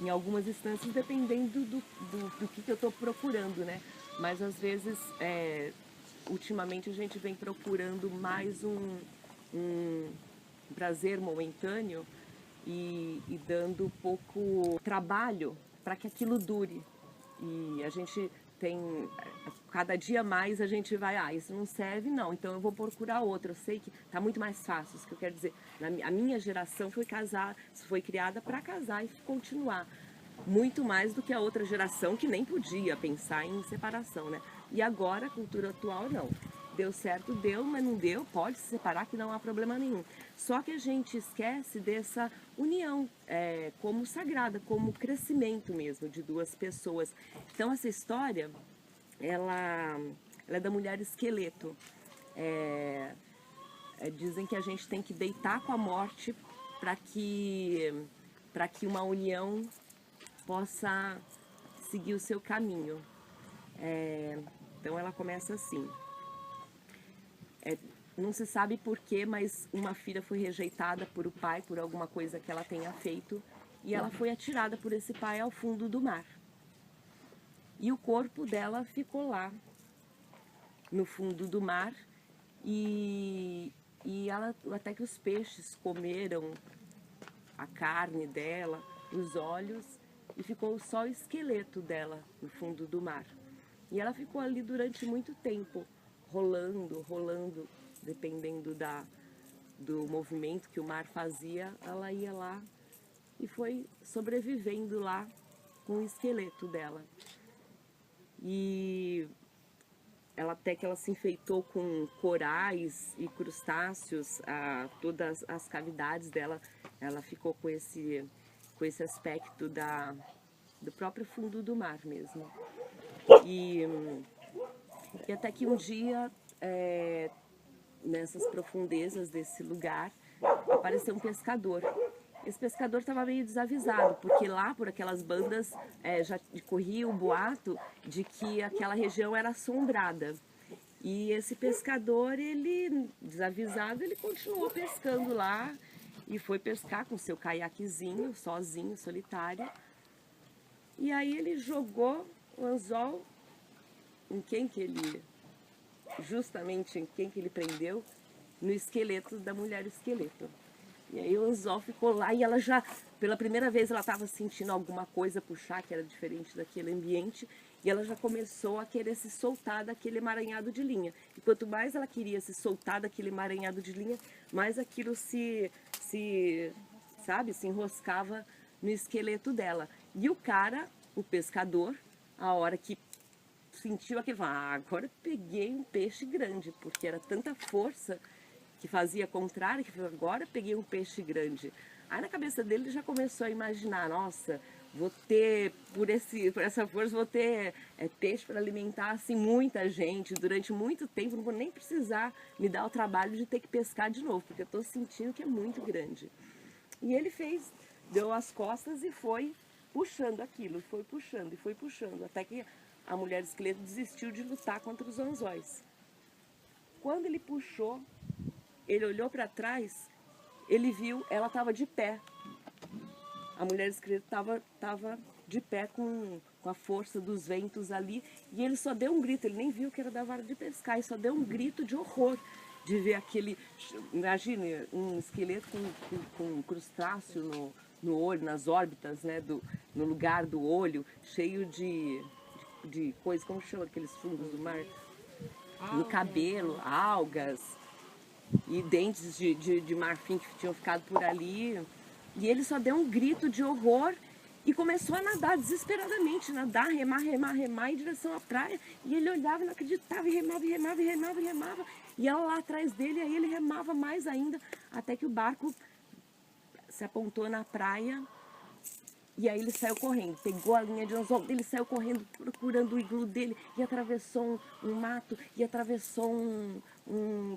em algumas instâncias, dependendo do que eu estou procurando, né? Mas às vezes, ultimamente a gente vem procurando mais um prazer momentâneo e dando pouco trabalho para que aquilo dure. E a gente tem, cada dia mais a gente vai, isso não serve não, então eu vou procurar outro. Eu sei que está muito mais fácil, isso que eu quero dizer. A minha geração foi criada para casar e continuar. Muito mais do que a outra geração que nem podia pensar em separação, né? E agora, a cultura atual, não. Deu certo, deu, mas não deu, pode se separar que não há problema nenhum. Só que a gente esquece dessa união como sagrada, como crescimento mesmo de duas pessoas. Então essa história, ela é da mulher esqueleto. Dizem que a gente tem que deitar com a morte para que uma união possa seguir o seu caminho. Então ela começa assim. Não se sabe porquê, mas uma filha foi rejeitada por o pai por alguma coisa que ela tenha feito e ela foi atirada por esse pai ao fundo do mar. E o corpo dela ficou lá no fundo do mar e até que os peixes comeram a carne dela, os olhos, e ficou só o esqueleto dela no fundo do mar. E ela ficou ali durante muito tempo, rolando, dependendo do movimento que o mar fazia, ela ia lá e foi sobrevivendo lá com o esqueleto dela. E até que ela se enfeitou com corais e crustáceos, todas as cavidades dela, ela ficou com esse aspecto do próprio fundo do mar mesmo. E até que um dia, nessas profundezas desse lugar, apareceu um pescador. Esse pescador estava meio desavisado, porque lá por aquelas bandas já corria o boato de que aquela região era assombrada. E esse pescador, ele, desavisado, ele continuou pescando lá e foi pescar com seu caiaquezinho, sozinho, solitário. E aí ele jogou o anzol justamente em quem que ele prendeu? No esqueleto da mulher esqueleto. E aí o anzol ficou lá e ela já, pela primeira vez, ela estava sentindo alguma coisa puxar, que era diferente daquele ambiente, e ela já começou a querer se soltar daquele emaranhado de linha. E quanto mais ela queria se soltar daquele emaranhado de linha, mais aquilo se enroscava no esqueleto dela. E o cara, o pescador, a hora que sentiu aquele, agora peguei um peixe grande, porque era tanta força que fazia contrário, que agora peguei um peixe grande. Aí na cabeça dele ele já começou a imaginar, nossa, vou ter, por essa força, vou ter peixe para alimentar assim, muita gente durante muito tempo, não vou nem precisar me dar o trabalho de ter que pescar de novo, porque eu estou sentindo que é muito grande. E ele deu as costas e foi puxando aquilo, foi puxando, até que a mulher esqueleto desistiu de lutar contra os anzóis. Quando ele puxou, ele olhou para trás, ele viu, ela estava de pé. A mulher esqueleto estava de pé com a força dos ventos ali, e ele só deu um grito, ele nem viu que era da vara de pescar, ele só deu um grito de horror de ver aquele, imagine, um esqueleto com um crustáceo no olho, nas órbitas, né, no lugar do olho, cheio de coisas, como chama aqueles fungos do mar? No cabelo, algas e dentes de marfim que tinham ficado por ali. E ele só deu um grito de horror e começou a nadar desesperadamente, remar em direção à praia. E ele olhava e não acreditava, e remava. E ela lá atrás dele, aí ele remava mais ainda, até que o barco se apontou na praia. E aí ele saiu correndo, pegou a linha de anzol dele, saiu correndo procurando o iglu dele e atravessou um mato e atravessou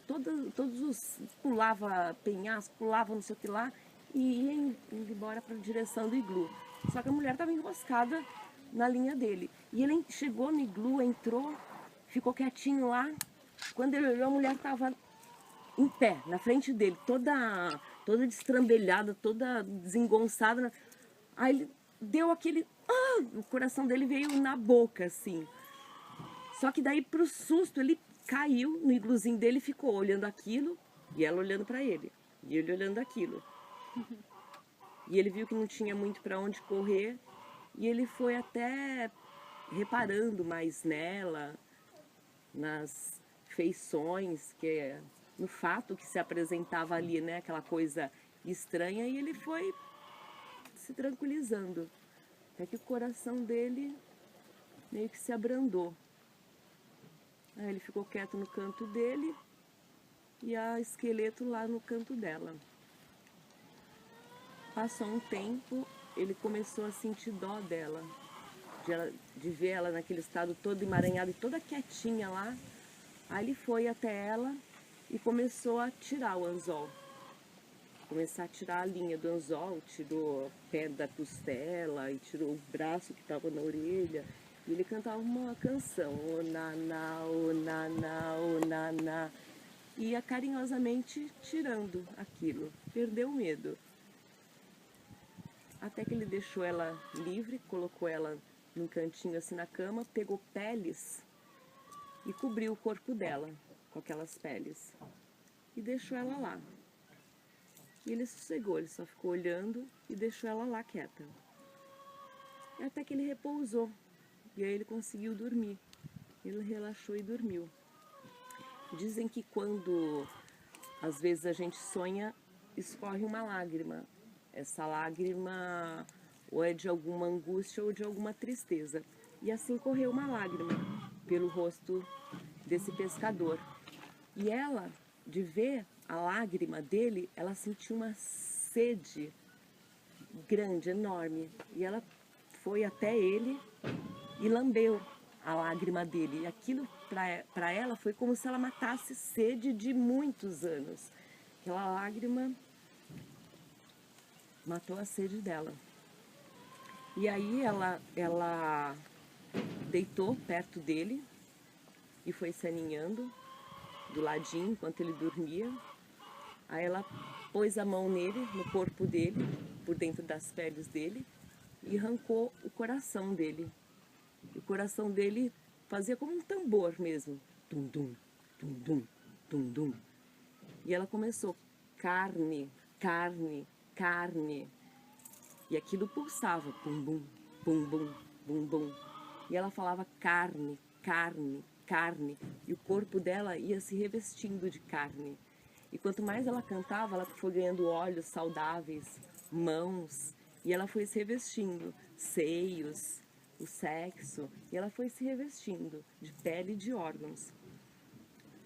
todos os, pulava penhasco, pulava não sei o que lá e ia indo embora para a direção do iglu. Só que a mulher estava enroscada na linha dele. E ele chegou no iglu, entrou, ficou quietinho lá. Quando ele olhou, a mulher estava em pé, na frente dele, toda destrambelhada, toda desengonçada. Aí ele deu aquele... o coração dele veio na boca, assim. Só que daí, pro susto, ele caiu no igluzinho dele e ficou olhando aquilo, e ela olhando para ele, e ele olhando aquilo. E ele viu que não tinha muito para onde correr, e ele foi até reparando mais nela, nas feições, no fato que se apresentava ali, né, aquela coisa estranha, e ele foi se tranquilizando. Até que o coração dele meio que se abrandou. Aí ele ficou quieto no canto dele e a esqueleto lá no canto dela. Passou um tempo, ele começou a sentir dó dela, de ver ela naquele estado todo emaranhado e toda quietinha lá. Aí ele foi até ela e começou a tirar o anzol. Começar a tirar a linha do anzol, tirou o pé da costela e tirou o braço que estava na orelha. E ele cantava uma canção, o naná, o naná, o naná. Ia carinhosamente tirando aquilo, perdeu o medo. Até que ele deixou ela livre, colocou ela num cantinho assim na cama, pegou peles e cobriu o corpo dela com aquelas peles. E deixou ela lá. E ele sossegou, ele só ficou olhando e deixou ela lá quieta. E até que ele repousou. E aí ele conseguiu dormir. Ele relaxou e dormiu. Dizem que quando às vezes a gente sonha, escorre uma lágrima. Essa lágrima ou é de alguma angústia ou de alguma tristeza. E assim correu uma lágrima pelo rosto desse pescador. E ela, de ver a lágrima dele, ela sentiu uma sede grande, enorme. E ela foi até ele e lambeu a lágrima dele. E aquilo para ela foi como se ela matasse sede de muitos anos. Aquela lágrima matou a sede dela. E aí ela deitou perto dele e foi se aninhando do ladinho enquanto ele dormia. Aí ela pôs a mão nele, no corpo dele, por dentro das peles dele, e arrancou o coração dele. O coração dele fazia como um tambor mesmo. Tum, dum, tum, dum, tum, dum. E ela começou, carne, carne, carne. E aquilo pulsava, pum, bum, bum, bum, bum, bum. E ela falava carne, carne, carne. E o corpo dela ia se revestindo de carne. E quanto mais ela cantava, ela foi ganhando olhos saudáveis, mãos. E ela foi se revestindo, seios, o sexo. E ela foi se revestindo de pele e de órgãos.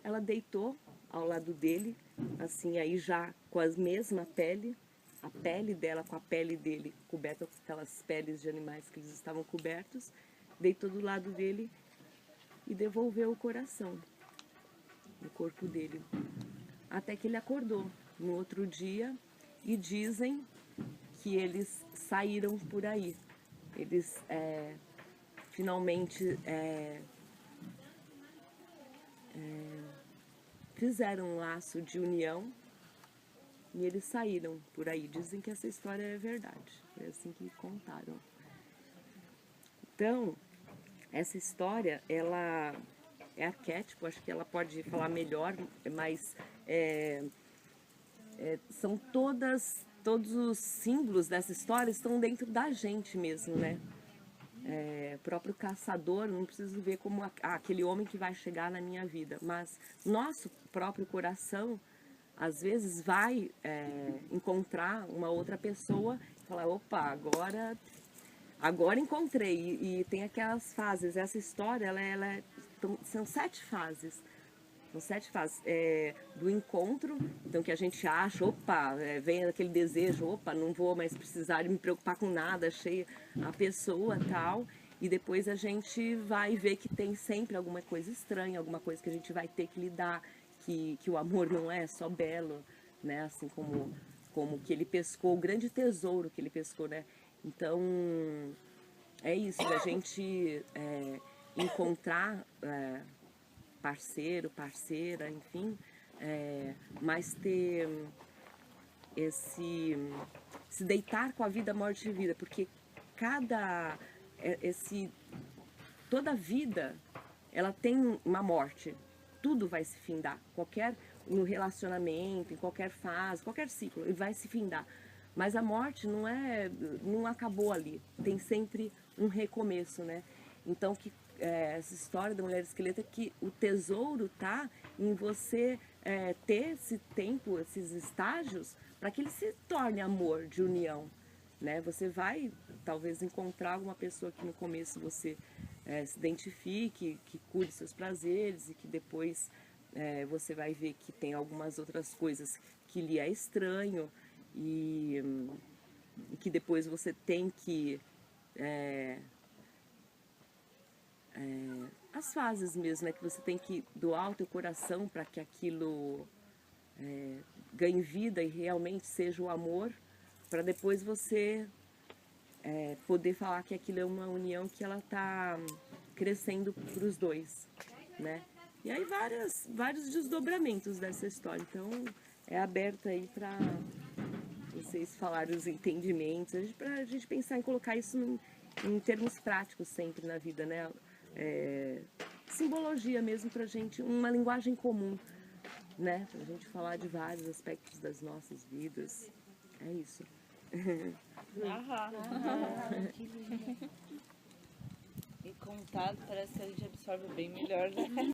Ela deitou ao lado dele, assim, aí já com a mesma pele, a pele dela com a pele dele, coberta com aquelas peles de animais que eles estavam cobertos, deitou do lado dele e devolveu o coração no corpo dele. Até que ele acordou no outro dia e dizem que eles saíram por aí. Eles finalmente fizeram um laço de união e eles saíram por aí. Dizem que essa história é verdade. Foi assim que contaram. Então, essa história, ela é arquétipo, acho que ela pode falar melhor, mas são todos os símbolos dessa história estão dentro da gente mesmo, né? O próprio caçador, não preciso ver como aquele homem que vai chegar na minha vida, mas nosso próprio coração, às vezes, vai encontrar uma outra pessoa e falar, opa, agora encontrei. E tem aquelas fases, essa história, são 7 fases. São 7 fases do encontro, então que a gente acha, opa, vem aquele desejo, opa, não vou mais precisar me preocupar com nada, achei a pessoa tal, e depois a gente vai ver que tem sempre alguma coisa estranha, alguma coisa que a gente vai ter que lidar, que o amor não é só belo, né, assim como que ele pescou, o grande tesouro que ele pescou, né, então é isso, da gente encontrar parceiro, parceira, enfim, mas ter se deitar com a vida, morte e vida, porque toda vida, ela tem uma morte. Tudo vai se findar. No relacionamento, em qualquer fase, qualquer ciclo, ele vai se findar. Mas a morte não acabou ali. Tem sempre um recomeço, né? Então, essa história da mulher esqueleto é que o tesouro tá em você ter esse tempo, esses estágios, para que ele se torne amor de união, né? Você vai talvez encontrar alguma pessoa que no começo você se identifique, que cure seus prazeres e que depois você vai ver que tem algumas outras coisas que lhe é estranho e que depois você tem que as fases mesmo, né? Que você tem que doar o teu coração para que aquilo ganhe vida e realmente seja o amor, para depois você poder falar que aquilo é uma união que ela está crescendo para os dois, né? E aí vários desdobramentos dessa história. Então é aberta aí para vocês falarem os entendimentos, para a gente pensar em colocar isso em termos práticos sempre na vida, né? Simbologia mesmo pra gente, uma linguagem comum, né? Pra gente falar de vários aspectos das nossas vidas. É isso. E contado, parece que a gente absorve bem melhor, né?